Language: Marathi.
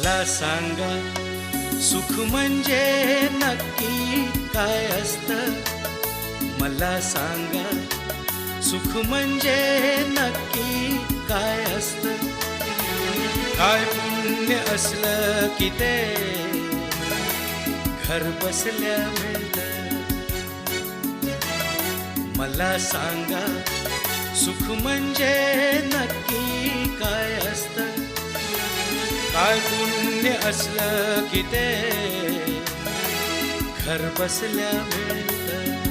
मला सांगा सुख म्हणजे नक्की काय असतं. मला सांगा सुख म्हणजे नक्की काय असतं. काय पुण्य असलं की ते घर बसल्या मिळतं. मला सांगा सुख म्हणजे नक्की काय असतं. काय पुण्य असलं की ते घर बसल्या मिळतं.